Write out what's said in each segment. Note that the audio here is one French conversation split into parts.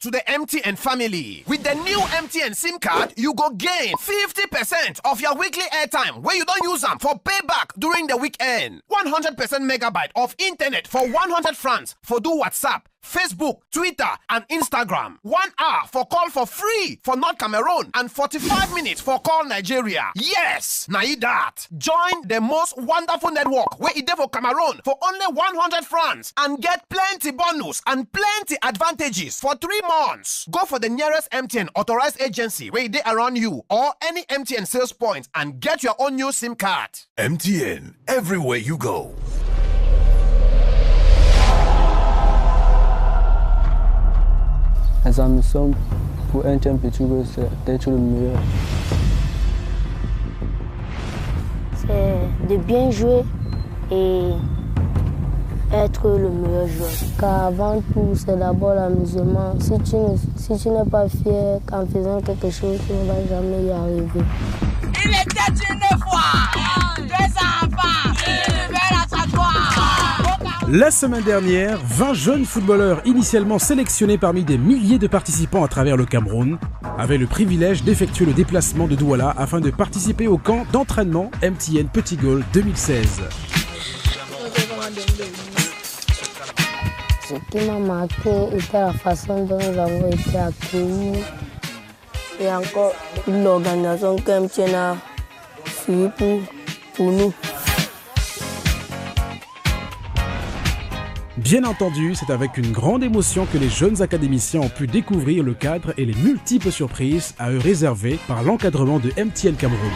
to the MTN family. With the new MTN SIM card, you go gain 50% of your weekly airtime where you don't use them for payback during the weekend. 100% megabyte of internet for 100 francs for do WhatsApp, Facebook, Twitter, and Instagram. 1 hour for call for free for North Cameroon and 45 minutes for call Nigeria. Yes, now that. Join the most wonderful network where it for Cameroon for only 100 francs and get plenty bonus and plenty advantages for 3 months. Go for the nearest MTN authorized agency where they around you or any MTN sales point and get your own new SIM card. MTN, everywhere you go. Les ambitions pour MTN Petit Goal, c'est d'être le meilleur. C'est de bien jouer et être le meilleur joueur. Car avant tout, c'est d'abord l'amusement. Si tu n'es pas fier qu'en faisant quelque chose, tu ne vas jamais y arriver. Il était une fois, 2 enfants, une belle attaquant. La semaine dernière, 20 jeunes footballeurs initialement sélectionnés parmi des milliers de participants à travers le Cameroun avaient le privilège d'effectuer le déplacement de Douala afin de participer au camp d'entraînement MTN Petit Goal 2016. Ce qui m'a marqué était la façon dont nous avons été accueillis et encore l'organisation que MTN a suivie pour nous. Bien entendu, c'est avec une grande émotion que les jeunes académiciens ont pu découvrir le cadre et les multiples surprises à eux réservées par l'encadrement de MTN Cameroun.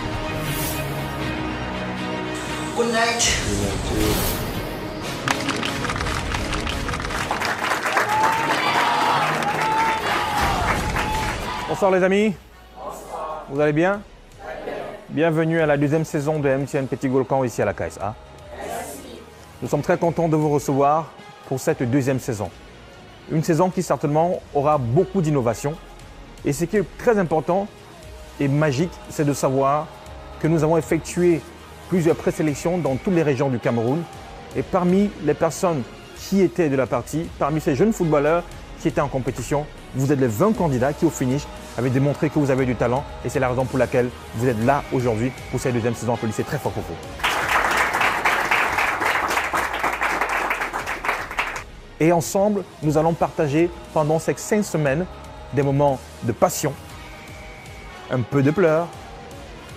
Good night. Bonsoir les amis. Bonsoir. Vous allez bien? Bienvenue à la 2e saison de MTN Petit Goal Camp ici à la KSA. Nous sommes très contents de vous recevoir pour cette 2e saison. Une saison qui certainement aura beaucoup d'innovations. Et ce qui est très important et magique, c'est de savoir que nous avons effectué plusieurs présélections dans toutes les régions du Cameroun. Et parmi les personnes qui étaient de la partie, parmi ces jeunes footballeurs qui étaient en compétition, vous êtes les 20 candidats qui, au finish, avaient démontré que vous avez du talent. Et c'est la raison pour laquelle vous êtes là aujourd'hui pour cette 2e saison. Applaudissez très fort pour vous. Et ensemble, nous allons partager pendant ces 5 semaines des moments de passion, un peu de pleurs,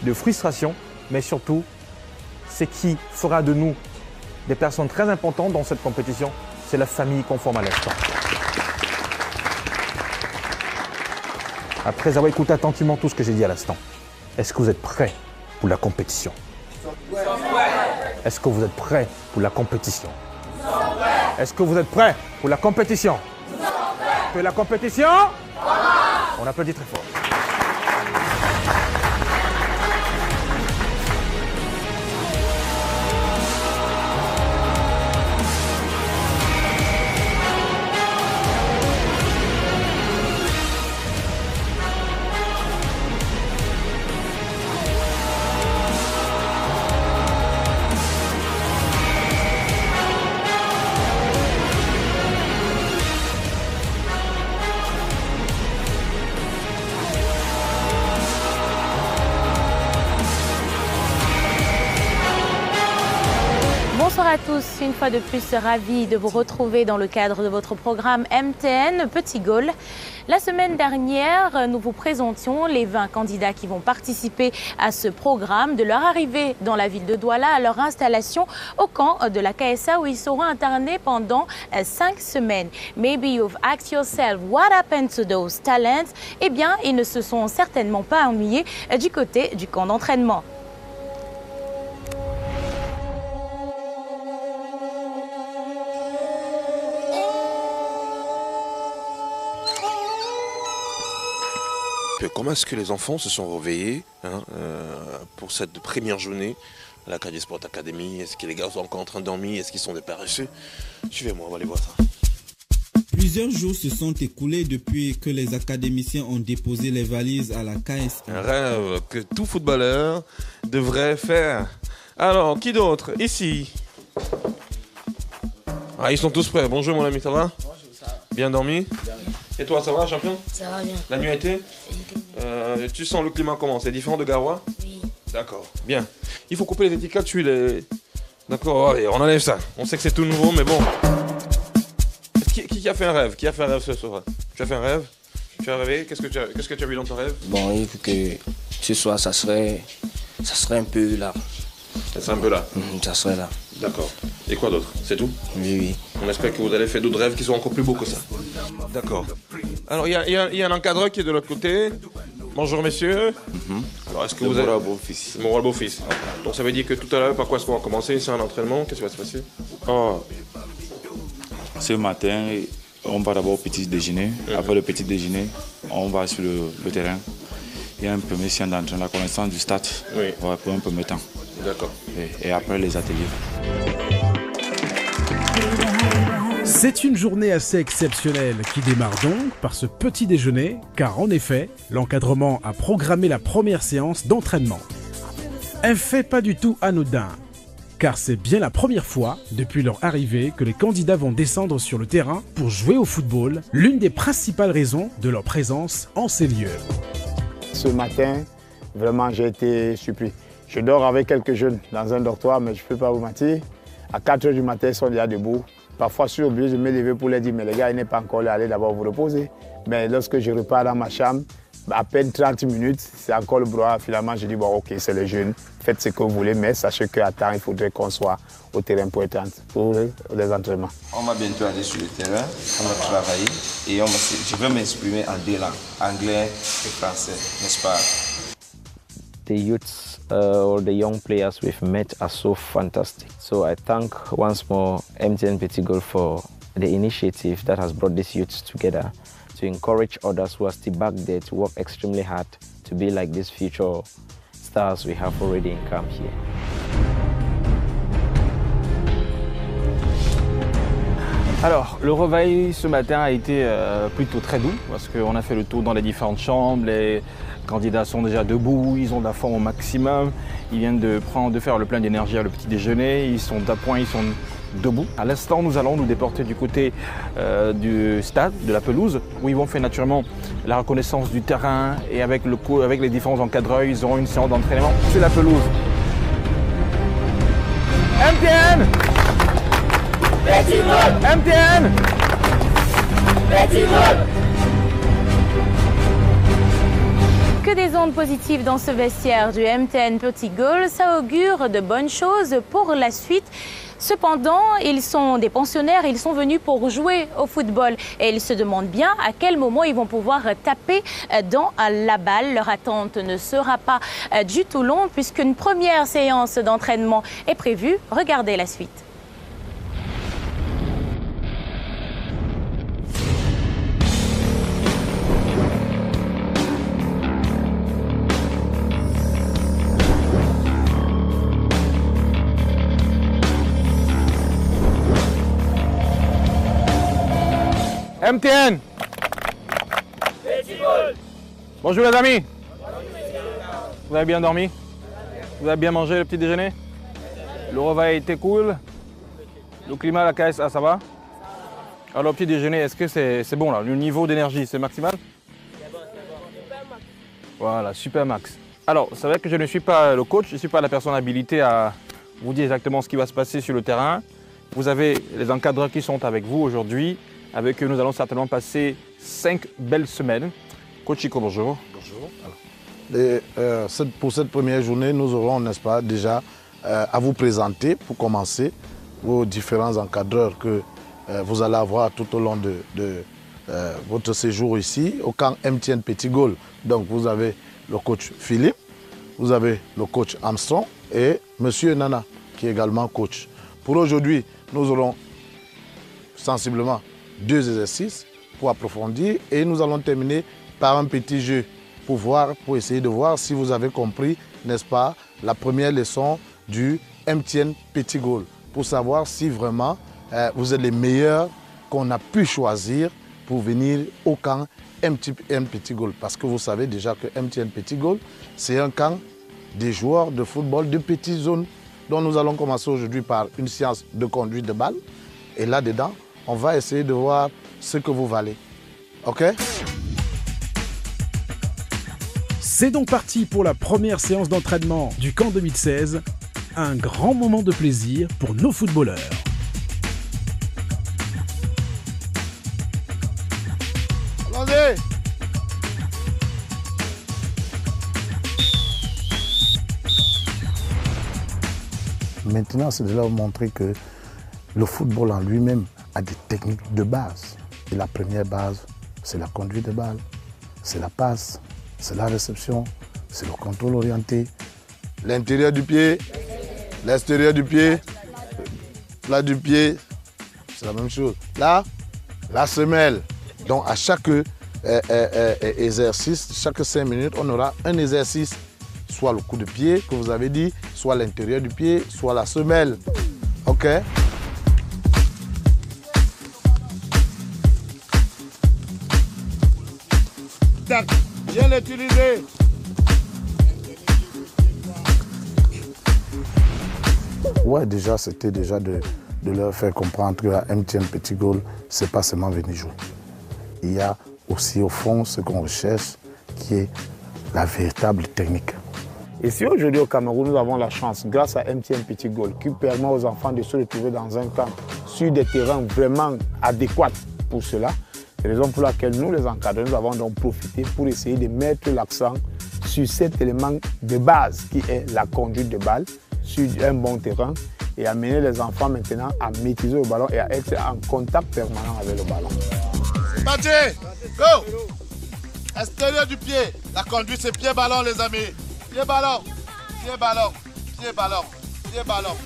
de frustration, mais surtout, ce qui fera de nous des personnes très importantes dans cette compétition, c'est la famille qu'on forme à l'instant. Après avoir écouté attentivement tout ce que j'ai dit à l'instant, est-ce que vous êtes prêts pour la compétition? Est-ce que vous êtes prêts pour la compétition? Est-ce que vous êtes prêts pour la compétition? Que la compétition? On applaudit très fort. Bonsoir à tous, une fois de plus ravi de vous retrouver dans le cadre de votre programme MTN Petit Goal. La semaine dernière, nous vous présentions les 20 candidats qui vont participer à ce programme, de leur arrivée dans la ville de Douala à leur installation au camp de la KSA où ils seront internés pendant 5 semaines. Maybe you've asked yourself what happened to those talents? Eh bien, ils ne se sont certainement pas ennuyés du côté du camp d'entraînement. Comment est-ce que les enfants se sont réveillés pour cette première journée à la Caddy Sport Academy? Est-ce que les gars sont encore en train de dormir? Est-ce qu'ils sont des paresseux? Suivez-moi, on va aller voir ça. Plusieurs jours se sont écoulés depuis que les académiciens ont déposé les valises à la KS. Un rêve que tout footballeur devrait faire. Alors, qui d'autre? Ici. Ah, ils sont tous prêts. Bonjour mon ami, ça va? Bonjour, ça va. Bien dormi? Bien. Et toi, ça va, champion? Ça va bien. La nuit a été? Tu sens le climat comment? C'est différent de Garoua? Oui. D'accord, bien. Il faut couper les étiquettes, tu les... D'accord, allez, on enlève ça. On sait que c'est tout nouveau, mais bon. Qui a fait un rêve? Qui a fait un rêve ce soir? Tu as fait un rêve? Tu as rêvé? Qu'est-ce que tu as vu dans ton rêve? Bon, il faut que ce soir, ça serait un peu là. Ça serait un peu là? Ça serait là. D'accord. Et quoi d'autre? C'est tout? Oui, oui. On espère que vous allez faire d'autres rêves qui sont encore plus beaux que ça. D'accord. Alors, il y a un encadreur qui est de l'autre côté. Bonjour, messieurs. Alors, est-ce que vous avez... Beau-fils. Mon beau-fils. Donc, ça veut dire que tout à l'heure, par quoi est-ce qu'on va commencer? C'est un entraînement. Qu'est-ce qui va se passer? Ce matin, on va d'abord au petit déjeuner. Après le petit déjeuner, on va sur le terrain. Il y a un premier séance d'entraînement, la connaissance du stade, pour un premier temps. D'accord. Et après les ateliers. C'est une journée assez exceptionnelle qui démarre donc par ce petit déjeuner, car en effet, l'encadrement a programmé la première séance d'entraînement. Un fait pas du tout anodin, car c'est bien la première fois depuis leur arrivée que les candidats vont descendre sur le terrain pour jouer au football, l'une des principales raisons de leur présence en ces lieux. Ce matin, vraiment j'ai été surpris. Je dors avec quelques jeunes dans un dortoir, mais je ne peux pas vous mentir. À 4 h du matin, ils sont déjà debout. Parfois, je suis obligé de me lever pour leur dire, mais les gars, il n'est pas encore là, allez d'abord vous reposer. Mais lorsque je repars dans ma chambre, à peine 30 minutes, c'est encore le brouhaha. Finalement, je dis, bon, ok, c'est les jeunes, faites ce que vous voulez, mais sachez qu'à temps, il faudrait qu'on soit au terrain pour les entraînements. On va bientôt aller sur le terrain, on va travailler et je vais m'exprimer en 2 langues, anglais et français, n'est-ce pas? The youths or the young players we've met are so fantastic. So I thank once more MTN Petit Goal for the initiative that has brought these youths together to encourage others who are still back there to work extremely hard to be like these future stars we have already in camp here. Alors, le réveil ce matin a été plutôt très doux parce qu'on a fait le tour dans les différentes chambres, les candidats sont déjà debout, ils ont de la forme au maximum, ils viennent de faire le plein d'énergie à le petit déjeuner, ils sont d'appoint, ils sont debout. À l'instant, nous allons nous déporter du côté du stade, de la pelouse, où ils vont faire naturellement la reconnaissance du terrain et avec les différents encadreurs, ils auront une séance d'entraînement sur la pelouse. MTN! Petit Goal! MTN! Petit Goal! Que des ondes positives dans ce vestiaire du MTN Petit Goal, ça augure de bonnes choses pour la suite. Cependant, ils sont des pensionnaires, ils sont venus pour jouer au football et ils se demandent bien à quel moment ils vont pouvoir taper dans la balle. Leur attente ne sera pas du tout longue puisqu'une première séance d'entraînement est prévue. Regardez la suite. MTN! Petit Goal! Bonjour les amis! Vous avez bien dormi? Vous avez bien mangé le petit déjeuner? Le réveil était cool? Le climat à la caisse, ça va? Alors le petit déjeuner, est-ce que c'est bon là? Le niveau d'énergie, c'est maximal? Voilà, super max. Alors, c'est vrai que je ne suis pas le coach, je ne suis pas la personne habilitée à vous dire exactement ce qui va se passer sur le terrain. Vous avez les encadreurs qui sont avec vous aujourd'hui. Avec eux, nous allons certainement passer 5 belles semaines. Coach Chico, bonjour. Bonjour. Pour cette première journée, nous aurons, n'est-ce pas, déjà à vous présenter, pour commencer, vos différents encadreurs que vous allez avoir tout au long de votre séjour ici, au camp MTN Petit Goal. Donc, vous avez le coach Philippe, vous avez le coach Armstrong et Monsieur Nana, qui est également coach. Pour aujourd'hui, nous aurons sensiblement 2 exercices pour approfondir et nous allons terminer par un petit jeu pour essayer de voir si vous avez compris, n'est-ce pas, la première leçon du MTN Petit Goal, pour savoir si vraiment vous êtes les meilleurs qu'on a pu choisir pour venir au camp MTN Petit Goal. Parce que vous savez déjà que MTN Petit Goal, c'est un camp des joueurs de football de petites zones. Donc nous allons commencer aujourd'hui par une séance de conduite de balle. Et là-dedans, on va essayer de voir ce que vous valez. OK? C'est donc parti pour la première séance d'entraînement du camp 2016. Un grand moment de plaisir pour nos footballeurs. Allons-y! Maintenant, c'est de leur montrer que le football en lui-même a des techniques de base. Et la première base, c'est la conduite de balle, c'est la passe, c'est la réception, c'est le contrôle orienté. L'intérieur du pied, l'extérieur du pied, plat du pied, c'est la même chose. Là, la semelle. Donc à chaque exercice, chaque 5 minutes, on aura un exercice. Soit le coup de pied que vous avez dit, soit l'intérieur du pied, soit la semelle. OK? Tac, bien l'utiliser. Ouais, déjà, c'était déjà de leur faire comprendre que la MTN Petit Gaulle, c'est pas seulement venir jouer. Il y a aussi au fond ce qu'on recherche, qui est la véritable technique. Et si aujourd'hui au Cameroun, nous avons la chance, grâce à MTN Petit Gaulle, qui permet aux enfants de se retrouver dans un camp sur des terrains vraiment adéquats pour cela, c'est la raison pour laquelle nous, les encadreurs, nous avons donc profité pour essayer de mettre l'accent sur cet élément de base qui est la conduite de balle sur un bon terrain et amener les enfants maintenant à maîtriser le ballon et à être en contact permanent avec le ballon. C'est parti! Go! Extérieur du pied. La conduite, c'est pied-ballon, les amis. Pied-ballon, pied-ballon, pied-ballon, pied-ballon.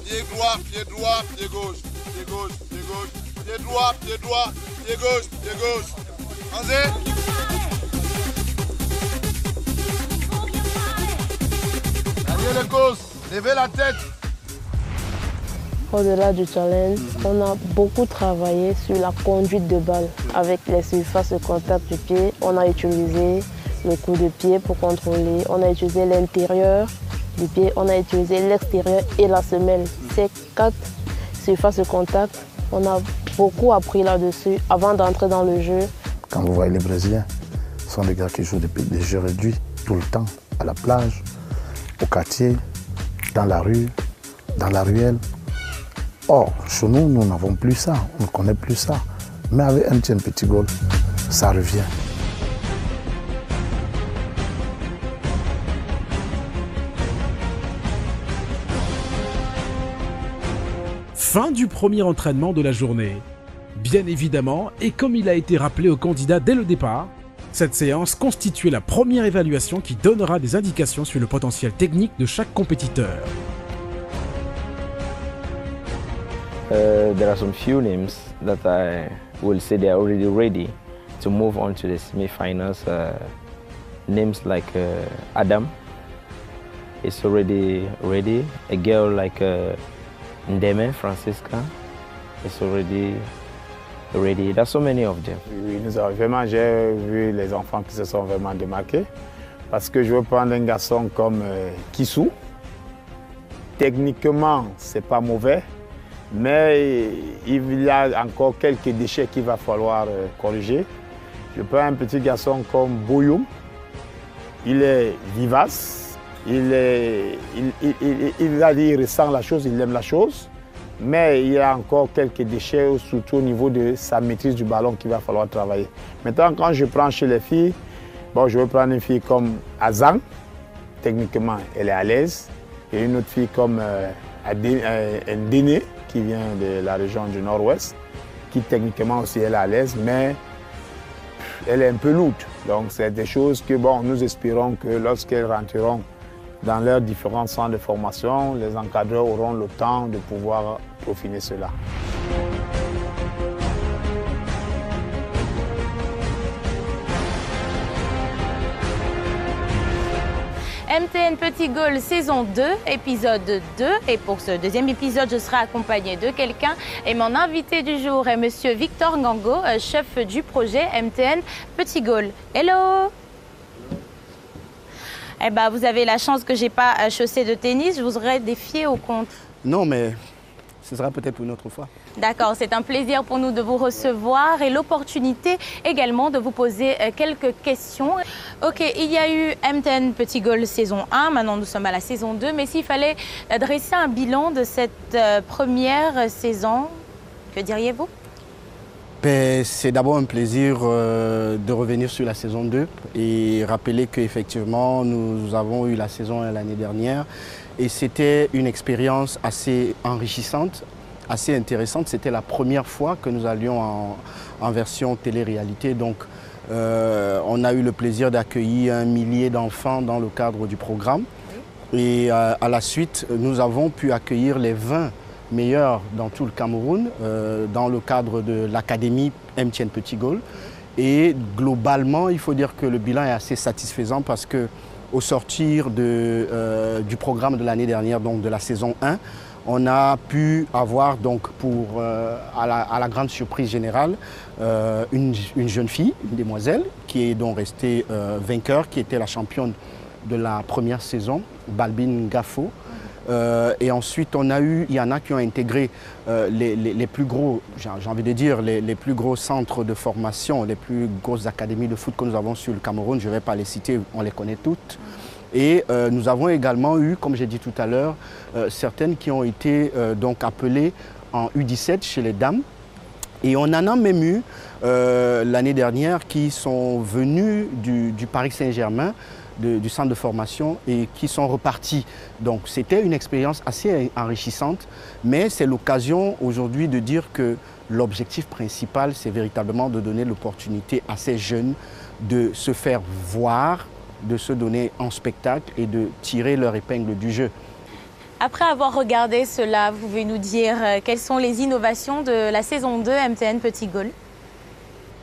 Pied droit, pied gauche, pied gauche, pied gauche. Pied droit, pied gauche, pied gauche. Allez! Allez les causes, levez la tête. Au-delà du challenge, on a beaucoup travaillé sur la conduite de balle. Avec les surfaces de contact du pied, on a utilisé le coup de pied pour contrôler, on a utilisé l'intérieur du pied, on a utilisé l'extérieur et la semelle. Ces 4 surfaces de contact, on a beaucoup appris là-dessus avant d'entrer dans le jeu. Quand vous voyez les Brésiliens, ce sont des gars qui jouent des jeux réduits tout le temps, à la plage, au quartier, dans la rue, dans la ruelle. Or, chez nous, nous n'avons plus ça, on ne connaît plus ça. Mais avec MTN Petit Gaulle, ça revient. Fin du premier entraînement de la journée. Bien évidemment, et comme il a été rappelé aux candidats dès le départ, cette séance constituait la première évaluation qui donnera des indications sur le potentiel technique de chaque compétiteur. There are some few names that I will say they are already ready to move on to the semi-finals. Names like Adam is already ready. A girl like Ndeme Francisca is already ready. There's so many of them. Oui, j'ai vu les enfants qui se sont vraiment démarqués parce que je veux prendre un garçon comme Kissou. Techniquement, c'est pas mauvais. Mais il y a encore quelques déchets qu'il va falloir corriger. Je prends un petit garçon comme Boyoum. Il est vivace, il ressent la chose, il aime la chose. Mais il y a encore quelques déchets, surtout au niveau de sa maîtrise du ballon qu'il va falloir travailler. Maintenant, quand je prends chez les filles, bon, je vais prendre une fille comme Azang. Techniquement, elle est à l'aise. Et une autre fille comme Ndene, qui vient de la région du Nord-Ouest, qui techniquement aussi elle est à l'aise, mais elle est un peu lourde. Donc c'est des choses que bon, nous espérons que lorsqu'elles rentreront dans leurs différents centres de formation, les encadreurs auront le temps de pouvoir peaufiner cela. MTN Petit Gaulle saison 2, épisode 2. Et pour ce deuxième épisode, je serai accompagnée de quelqu'un. Et mon invité du jour est monsieur Victor Ngango, chef du projet MTN Petit Gaulle. Hello! Eh ben, vous avez la chance que je n'ai pas chaussée de tennis. Je vous aurais défié au compte. Non, mais ce sera peut-être pour une autre fois. D'accord, c'est un plaisir pour nous de vous recevoir et l'opportunité également de vous poser quelques questions. Ok, il y a eu MTN Petit Goal saison 1, maintenant nous sommes à la saison 2, mais s'il fallait dresser un bilan de cette première saison, que diriez-vous? C'est d'abord un plaisir de revenir sur la saison 2 et rappeler qu'effectivement nous avons eu la saison 1 l'année dernière et c'était une expérience assez enrichissante, assez intéressante. C'était la première fois que nous allions en version télé-réalité, donc on a eu le plaisir d'accueillir 1 millier d'enfants dans le cadre du programme et à la suite nous avons pu accueillir les 20 meilleurs dans tout le Cameroun, dans le cadre de l'académie MTN Petit Goal. Et globalement, il faut dire que le bilan est assez satisfaisant parce qu'au sortir du programme de l'année dernière, donc de la saison 1, on a pu avoir, donc à la grande surprise générale, une jeune fille, une demoiselle, qui est donc restée vainqueur, qui était la championne de la première saison, Balbine Gaffo. Et ensuite, il y en a qui ont intégré les plus gros, j'ai envie de dire, les plus gros centres de formation, les plus grosses académies de foot que nous avons sur le Cameroun. Je ne vais pas les citer, on les connaît toutes. Et nous avons également eu, comme j'ai dit tout à l'heure, certaines qui ont été donc appelées en U17 chez les dames. Et on en a même eu l'année dernière qui sont venues du Paris Saint-Germain, du centre de formation et qui sont repartis. Donc c'était une expérience assez enrichissante, mais c'est l'occasion aujourd'hui de dire que l'objectif principal, c'est véritablement de donner l'opportunité à ces jeunes de se faire voir, de se donner en spectacle et de tirer leur épingle du jeu. Après avoir regardé cela, vous pouvez nous dire quelles sont les innovations de la saison 2 MTN Petit Goal?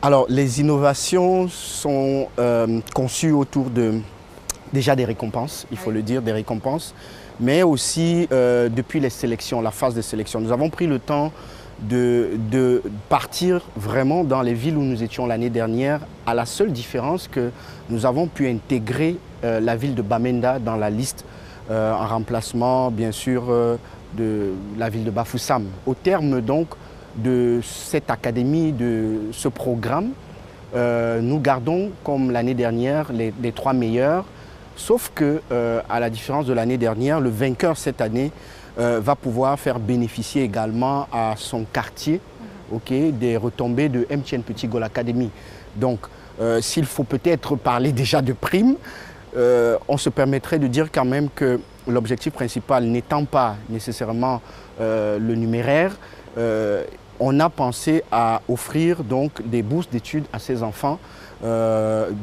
Alors les innovations sont conçues autour déjà des récompenses, il faut le dire, des récompenses, mais aussi depuis les sélections, la phase de sélection. Nous avons pris le temps de partir vraiment dans les villes où nous étions l'année dernière, à la seule différence que nous avons pu intégrer la ville de Bamenda dans la liste en remplacement, bien sûr, de la ville de Bafoussam. Au terme donc de cette académie, de ce programme, nous gardons comme l'année dernière les 3 meilleurs. Sauf que, à la différence de l'année dernière, le vainqueur cette année va pouvoir faire bénéficier également à son quartier des retombées de MTN Petit Goal Academy. Donc, s'il faut peut-être parler déjà de primes, on se permettrait de dire quand même que l'objectif principal n'étant pas nécessairement le numéraire, on a pensé à offrir donc des bourses d'études à ces enfants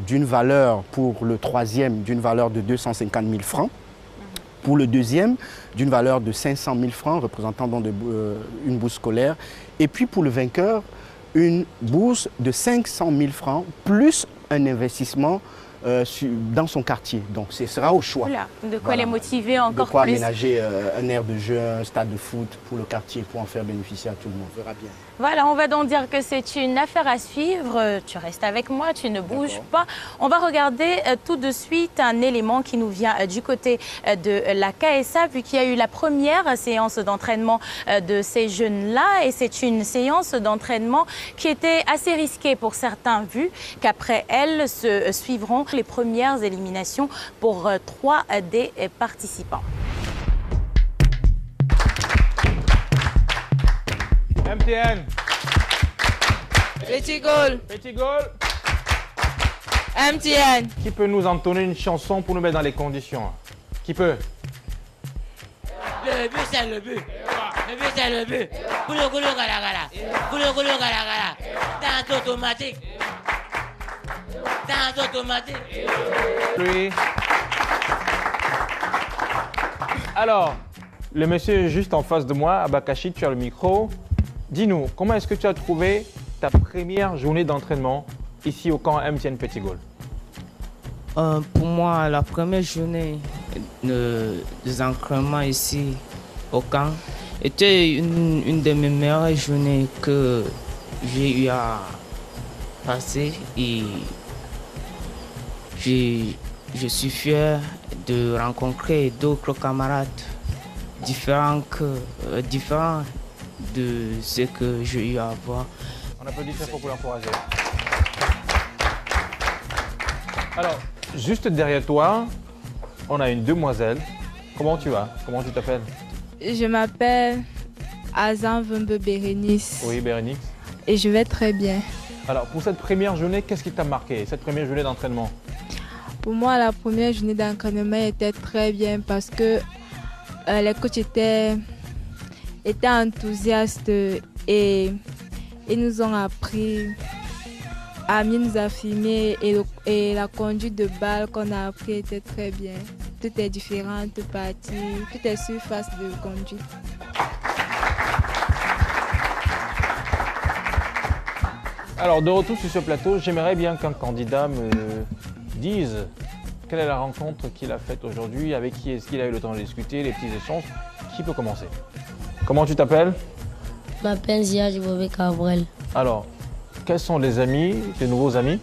d'une valeur, pour le 3e, d'une valeur de 250 000 francs, pour le 2e, d'une valeur de 500 000 francs, représentant donc une bourse scolaire, et puis pour le vainqueur, une bourse de 500 000 francs, plus un investissement dans son quartier. Donc ce sera au choix. Voilà, de quoi les motiver encore plus. De quoi aménager un aire de jeu, un stade de foot pour le quartier, pour en faire bénéficier à tout le monde. On verra bien. Voilà, on va donc dire que c'est une affaire à suivre. Tu restes avec moi, tu ne bouges pas. On va regarder tout de suite un élément qui nous vient du côté de la KSA, vu qu'il y a eu la première séance d'entraînement de ces jeunes-là. Et c'est une séance d'entraînement qui était assez risquée pour certains, vu qu'après elle se suivront les premières éliminations pour 3 des participants. MTN. Petit Goal. Petit Goal. MTN. Qui peut nous entonner une chanson pour nous mettre dans les conditions? Qui peut? Le but, c'est le but. Le but, c'est le but. Goulou, goulou, gala, gala. Goulou, goulou, gala, gala. Dans automatique. Dans automatique. Oui. Alors, le monsieur juste en face de moi, Abakashi, tu as le micro. Dis-nous, comment est-ce que tu as trouvé ta première journée d'entraînement ici au camp MTN Petit Goal? Pour moi, la première journée des entraînements ici au camp était une de mes meilleures journées que j'ai eu à passer et je suis fier de rencontrer d'autres camarades différents de ce que j'ai eu à voir. On applaudit très fort pour l'encourager. Alors, juste derrière toi, on a une demoiselle. Comment tu vas? Comment tu t'appelles? Je m'appelle Azan Vembe Bérénice. Oui, Bérénice. Et je vais très bien. Alors, pour cette première journée, qu'est-ce qui t'a marqué, cette première journée d'entraînement? Pour moi, la première journée d'entraînement était très bien parce que les coachs étaient enthousiastes et ils nous ont appris à mieux nous affirmer et la conduite de balle qu'on a appris était très bien. Toutes les différentes parties, toutes les surfaces de conduite. Alors, de retour sur ce plateau, j'aimerais bien qu'un candidat me dise quelle est la rencontre qu'il a faite aujourd'hui, avec qui est-ce qu'il a eu le temps de discuter, les petits échanges. Qui peut commencer? Comment tu t'appelles? Je m'appelle Zia Jibobé Cabrel. Alors, quels sont les amis, tes nouveaux amis?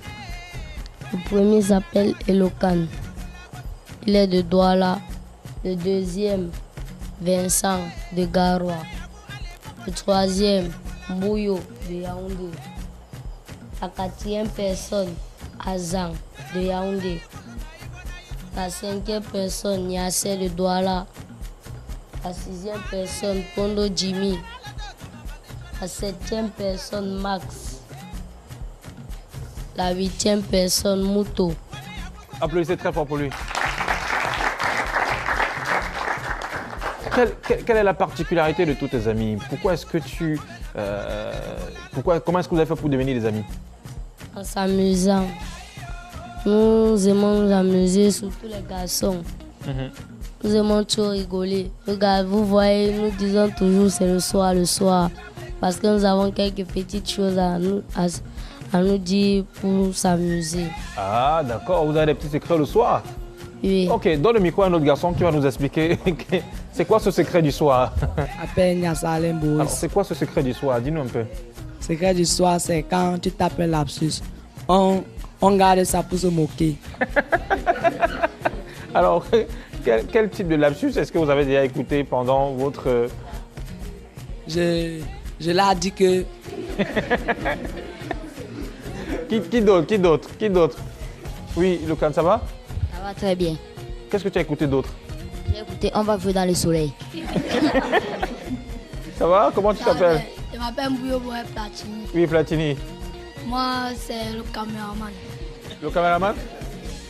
Le premier s'appelle Elokan. Il est de Douala. Le deuxième, Vincent de Garoua. Le troisième, Mbouyo de Yaoundé. La quatrième personne, Azan de Yaoundé. La cinquième personne, Yassé de Douala. La sixième personne, Pondo Jimmy. La septième personne, Max. La huitième personne, Mouto. Applaudissez très fort pour lui. Quelle est la particularité de tous tes amis? Pourquoi est-ce que comment est-ce que vous avez fait pour devenir des amis? En s'amusant. Nous aimons nous amuser, surtout les garçons. Nous aimons toujours rigoler. Regarde, vous voyez, nous disons toujours c'est le soir. Parce que nous avons quelques petites choses à nous dire pour s'amuser. Ah, d'accord. Vous avez des petits secrets le soir? Oui. Ok, donne le micro à un autre garçon qui va nous expliquer c'est quoi ce secret du soir? Alors, c'est quoi ce secret du soir? Dis-nous un peu. Le secret du soir, c'est quand tu t'appelles lapsus. On garde ça pour se moquer. Alors, quel type de lapsus est-ce que vous avez déjà écouté pendant votre... Je l'ai dit que... Qui d'autre? Oui, Lucan, ça va? Ça va très bien. Qu'est-ce que tu as écouté d'autre? J'ai écouté On va jouer dans le soleil. Ça va? Comment tu t'appelles? Je m'appelle Mbouyo Boé Platini. Oui, Platini. Moi, c'est le caméraman. Le caméraman?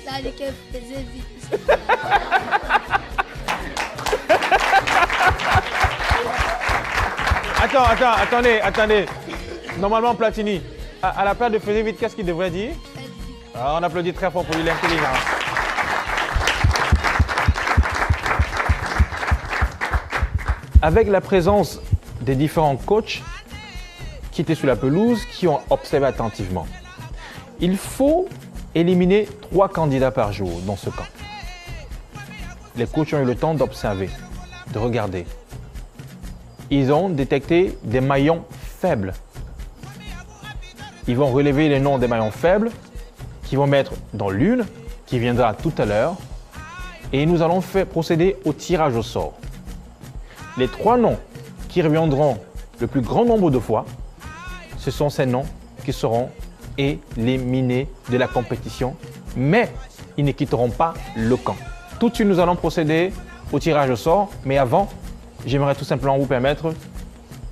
Ça dit qu'il faisait vite. Attendez. Normalement, Platini, à la place de faire vite, qu'est-ce qu'il devrait dire? On applaudit très fort pour lui, l'intelligence. Avec la présence des différents coachs qui étaient sur la pelouse, qui ont observé attentivement, il faut éliminer 3 candidats par jour dans ce camp. Les coachs ont eu le temps d'observer, de regarder. Ils ont détecté des maillons faibles. Ils vont relever les noms des maillons faibles qu'ils vont mettre dans l'une, qui viendra tout à l'heure. Et nous allons procéder au tirage au sort. Les 3 noms qui reviendront le plus grand nombre de fois, ce sont ces noms qui seront éliminés de la compétition, mais ils ne quitteront pas le camp. Tout de suite, nous allons procéder au tirage au sort, mais avant, j'aimerais tout simplement vous permettre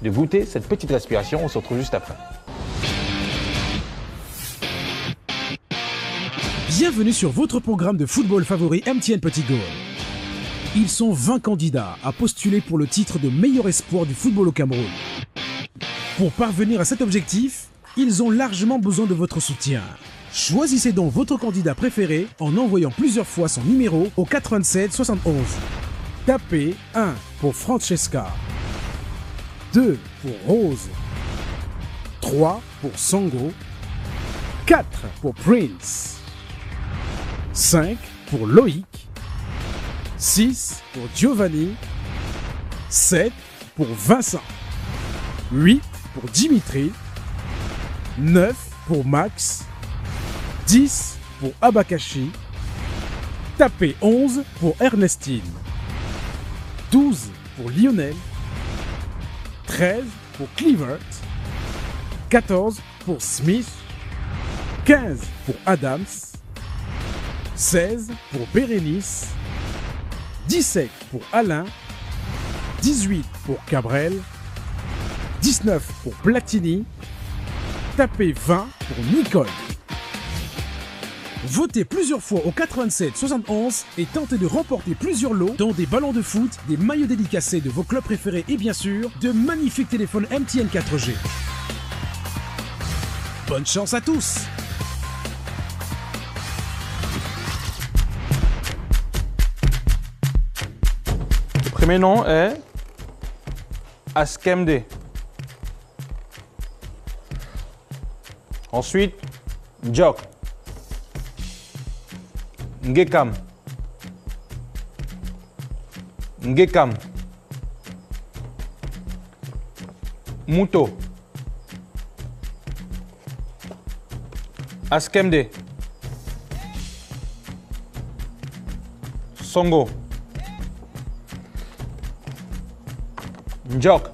de goûter cette petite respiration. On se retrouve juste après. Bienvenue sur votre programme de football favori MTN Petit Goal. Ils sont 20 candidats à postuler pour le titre de meilleur espoir du football au Cameroun. Pour parvenir à cet objectif, ils ont largement besoin de votre soutien. Choisissez donc votre candidat préféré en envoyant plusieurs fois son numéro au 87 71. Tapez 1 pour Francesca, 2 pour Rose, 3 pour Sango, 4 pour Prince, 5 pour Loïc, 6 pour Giovanni, 7 pour Vincent, 8 pour Dimitri, 9 pour Max, 10 pour Abakashi, tapez 11 pour Ernestine, 12 pour Lionel, 13 pour Clivert, 14 pour Smith, 15 pour Adams, 16 pour Bérénice, 17 pour Alain, 18 pour Cabrel, 19 pour Platini, tapez 20 pour Nicole. Votez plusieurs fois au 87 71 et tentez de remporter plusieurs lots, dont des ballons de foot, des maillots dédicacés de vos clubs préférés et bien sûr, de magnifiques téléphones MTN 4G. Bonne chance à tous! Le premier nom est Askemde. Ensuite, Jok. Ngekam. Ngekam. Muto. Askemde. Songo. Njok.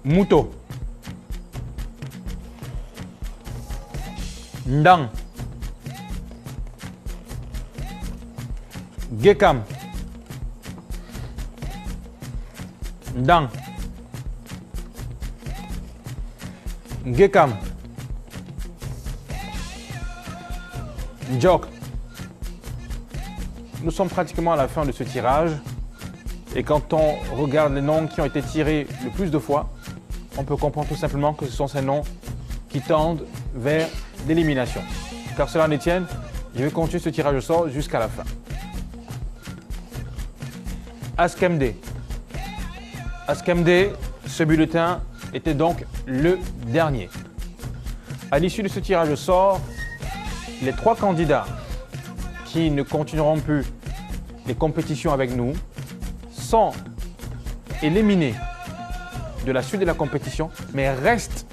Muto. Ndang. Gekam. Ndang. Gekam. Njok. Nous sommes pratiquement à la fin de ce tirage. Et quand on regarde les noms qui ont été tirés le plus de fois, on peut comprendre tout simplement que ce sont ces noms qui tendent vers l'élimination. Car cela en tienne, je vais continuer ce tirage au sort jusqu'à la fin. Askemde. Askemde, ce bulletin était donc le dernier. À l'issue de ce tirage au sort, les 3 candidats qui ne continueront plus les compétitions avec nous sont éliminés de la suite de la compétition, mais restent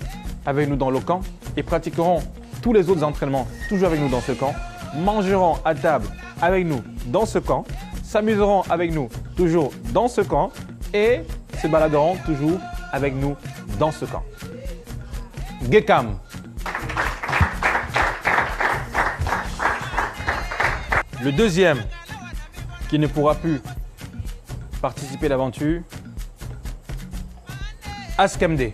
avec nous dans le camp et pratiqueront tous les autres entraînements toujours avec nous dans ce camp, mangeront à table avec nous dans ce camp, s'amuseront avec nous toujours dans ce camp et se baladeront toujours avec nous dans ce camp. Gekam. Le deuxième qui ne pourra plus participer à l'aventure, Askemde.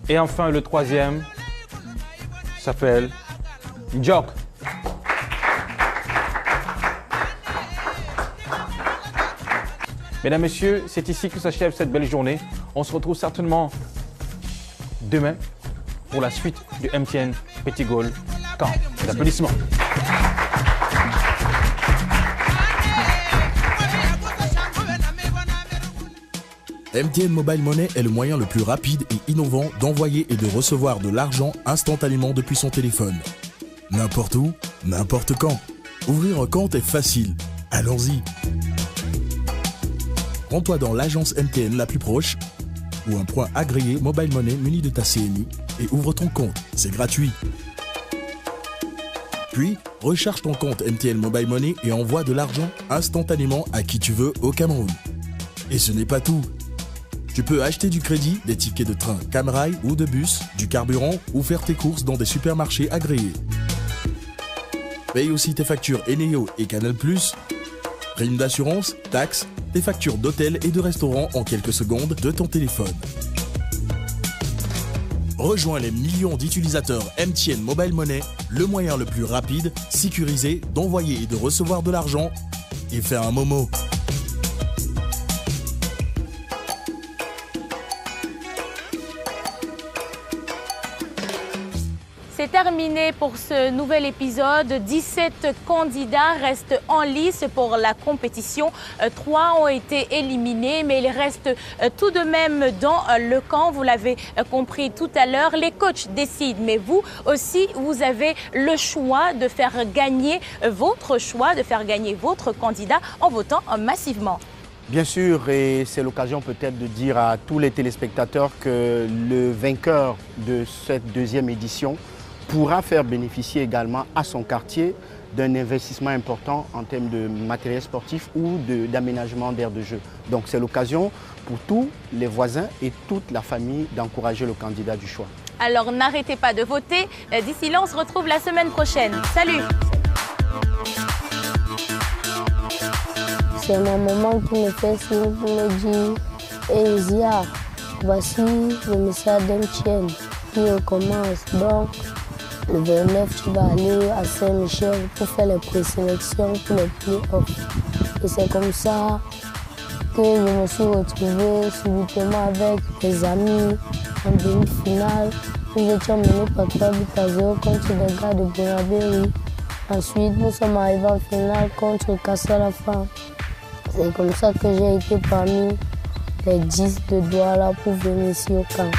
Et enfin, le troisième s'appelle Njok. Mesdames, Messieurs, c'est ici que s'achève cette belle journée. On se retrouve certainement demain pour la suite du MTN Petit Goal Camp. Des applaudissements. MTN Mobile Money est le moyen le plus rapide et innovant d'envoyer et de recevoir de l'argent instantanément depuis son téléphone. N'importe où, n'importe quand. Ouvrir un compte est facile. Allons-y. Rends-toi dans l'agence MTN la plus proche ou un point agréé Mobile Money muni de ta CNI et ouvre ton compte. C'est gratuit. Puis, recharge ton compte MTN Mobile Money et envoie de l'argent instantanément à qui tu veux au Cameroun. Et ce n'est pas tout. Tu peux acheter du crédit, des tickets de train Camrail ou de bus, du carburant ou faire tes courses dans des supermarchés agréés. Paye aussi tes factures Eneo et Canal+, prime d'assurance, taxes, tes factures d'hôtel et de restaurant en quelques secondes de ton téléphone. Rejoins les millions d'utilisateurs MTN Mobile Money, le moyen le plus rapide, sécurisé d'envoyer et de recevoir de l'argent et fais un Momo. C'est terminé pour ce nouvel épisode. 17 candidats restent en lice pour la compétition. 3 ont été éliminés, mais ils restent tout de même dans le camp. Vous l'avez compris tout à l'heure, les coachs décident, mais vous aussi, vous avez le choix de faire gagner votre choix, de faire gagner votre candidat en votant massivement. Bien sûr, et c'est l'occasion peut-être de dire à tous les téléspectateurs que le vainqueur de cette deuxième édition pourra faire bénéficier également à son quartier d'un investissement important en termes de matériel sportif ou d'aménagement d'aires de jeu. Donc c'est l'occasion pour tous les voisins et toute la famille d'encourager le candidat du choix. Alors n'arrêtez pas de voter. D'ici là, on se retrouve la semaine prochaine. Salut! C'est ma maman qui me fait signe pour me dire « Hey Zia, voici le message d'MTN qui recommence. Donc, le 29, tu vas aller à Saint-Michel pour faire les présélections pour les play-offs. » Et c'est comme ça que je me suis retrouvée subitement avec des amis en demi-finale. Nous étions menés par 3-0 contre les gars de Bonabéry. Ensuite, nous sommes arrivés en finale contre Kassala-Fam. C'est comme ça que j'ai été parmi les 10 de Douala pour venir ici au camp.